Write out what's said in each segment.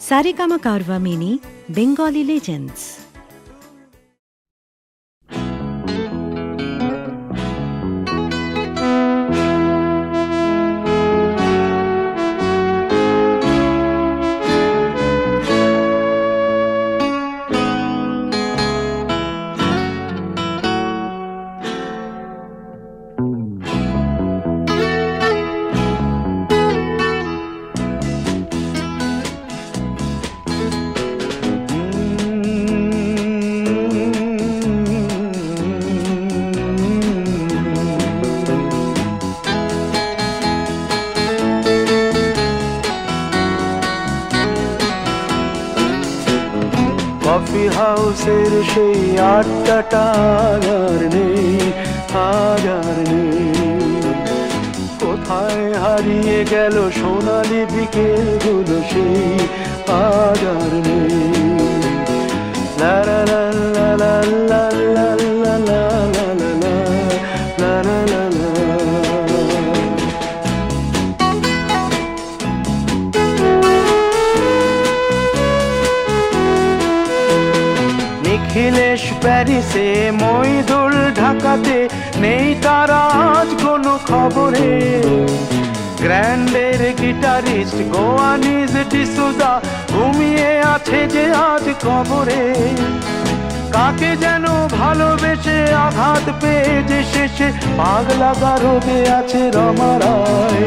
Saregama Carvaan mini Bengali legends. Coffee হাউসের সেই আড্ডাটা আর নেই, আজ আর নেই। কোথায় হারিয়ে গেল সোনালি বিকেলগুলো সেই আজ আর নেই। লা লা লা লা লা লা লা লা লা লা লা লা লা। নিখিলেশ প্যারিসে, মইদুল ঢাকাতে, নেই তারা আজ কোনো খবরে। গ্র্যান্ডের গিটারিস্ট গোয়ানিজ ডিসুজা ঘুমিয়ে আছে যে আজ কবরে। কাকে যেন ভালোবেসে আঘাত পেয়ে যে শেষে পাগলা গারদে আছে রমা রায়।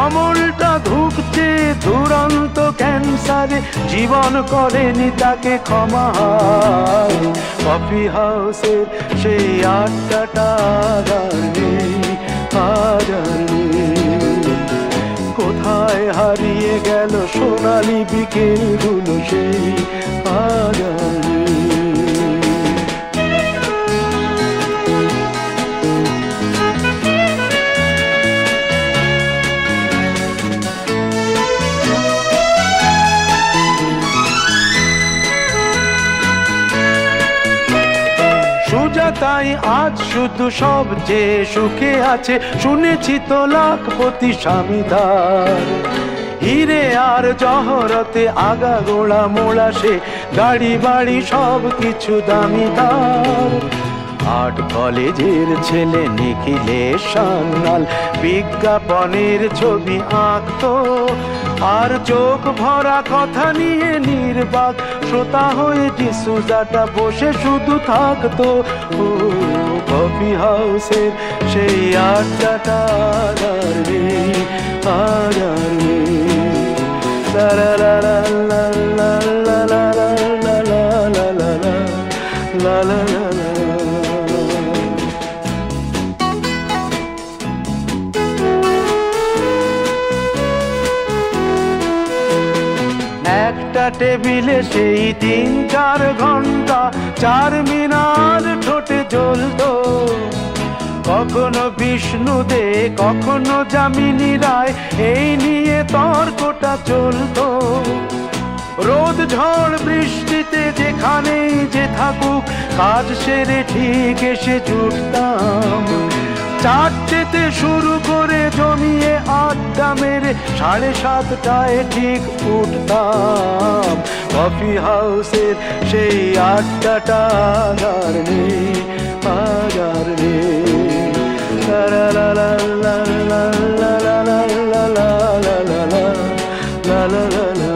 অমলটা ধুকছে দুরন্ত ক্যান্সারে, জীবন করেনি তাকে ক্ষমা। কফি হাউসের সেই আড্ডাটা আর নেই, আজ আর নেই। কোথায় হারিয়ে গেল সোনালি বিকেলগুলো সেই আজ আর নেই। তাই আজ শুধু সবচেয়ে সুখে আছে, শুনেছি তো লাখপতি স্বামীদার। হিরে আর জহরতে আগা গোড়া মোড়া সে, গাড়ি বাড়ি সব কিছু দামিদার। আর্ট কলেজের ছেলে নিখিলেশ সান্যাল বিজ্ঞাপনের ছবি আঁকতো, আর চোখ ভরা কথা নিয়ে নির্বাক শ্রোতা হয়ে ডিসুজাটা বসে শুধু থাকতো। ও কফি হাউসের সেই আড্ডাটা আর নেই, আর নেই। লা লা লা লা লা লা লা লা লা লা লা লা লা লা লা। একটা টেবিলে সেই 3-4 ঘন্টা চার মিনার ঠোঁটে জ্বলতো। কখনো বিষ্ণু দে, কখনো যামিনী রায়, এই নিয়ে তর্কটা চলতো। রোদ ঝড় বৃষ্টিতে যেখানেই যে থাকুক, কাজ সেরে ঠিক এসে জুটতাম। 4টেতে শুরু করে জমিয়ে আড্ডা মেরে 7:30টায় ঠিক উঠতাম। কফি হাউসের সেই আড্ডাটা আর নেই, আজ আর নেই। লা লা লা লা লা লা লা লা লা লা লা লা লা লা লা।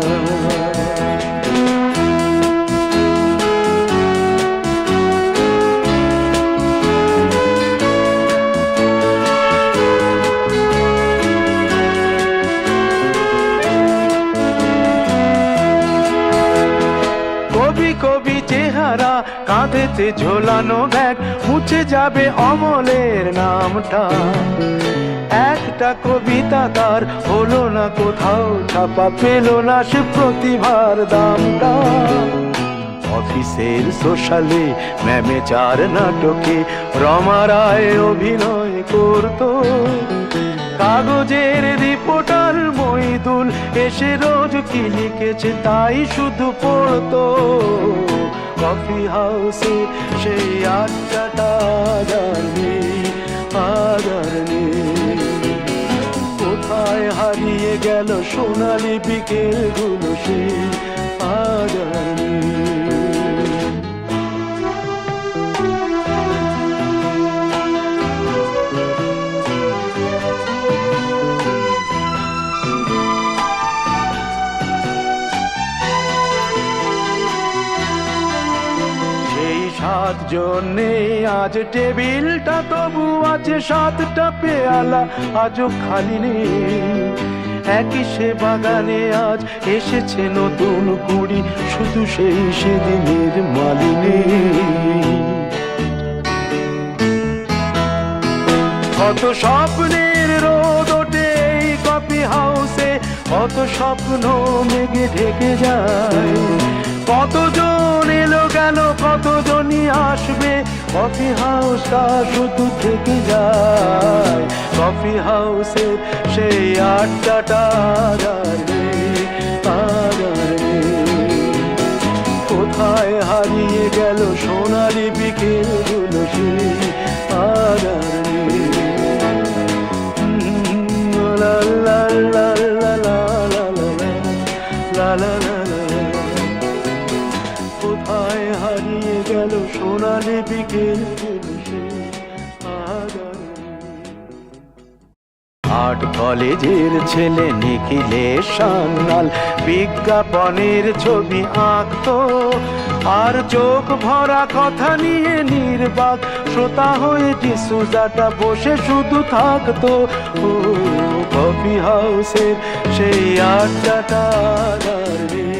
কবি চেহারা, কাঁধেতে ঝোলানো ব্যাগ, মুছে যাবে অমলের নামটা। একটা কবিতা তার হলো না কোথাও ছাপা, পেল না সে প্রতিভার দামটা। অফিসের সোশ্যালে, ম্যামেচার নাটকে রমা রায় অভিনয় করতো। কাগজের রিপোর্টার মইদুল এসে রোজ কি লিখেছে তাই শুধু পড়তো। কফি হাউসে সেই আড্ডাটা আর নেই, আজ আর নেই। কোথায় হারিয়ে গেল সোনালি বিকেলগুলো সেই সাতজনে আজ টেবিলটা তবু আছে, সাতটা পেয়ালা আজও খালি নেই। একই সে বাগানে আজ এসেছে নতুন কুড়ি, শুধু সেই সেদিনের মালিনী। কত স্বপ্নের রোদ ওঠে এই কফি হাউসে, কত স্বপ্ন মেঘে ঢেকে যায়। কতজন এলো গেল, কতজনই আসবে, কফি হাউসটা শুধু থেকে যায়। কফি হাউসের সেই আড্ডাটা আর নেই, আর নেই। কোথায় হারিয়ে গেল সোনালি বিকেলগুলো, সেই আর নেই। লা লা লা লা লা লা লা লা লা লা। কোথায় হারিয়ে গেল সোনালি বিকেলগুলো, সেই আর নেই। আর্ট কলেজের ছেলে নিখিলেশ সান্যাল বিজ্ঞাপনের ছবি আঁকতো, আর চোখ ভরা কথা নিয়ে নির্বাক শ্রোতা হয়ে ডিসুজাটা বসে শুধু থাকতো। ও কফি হাউসের সেই আড্ডাটা আর নেই।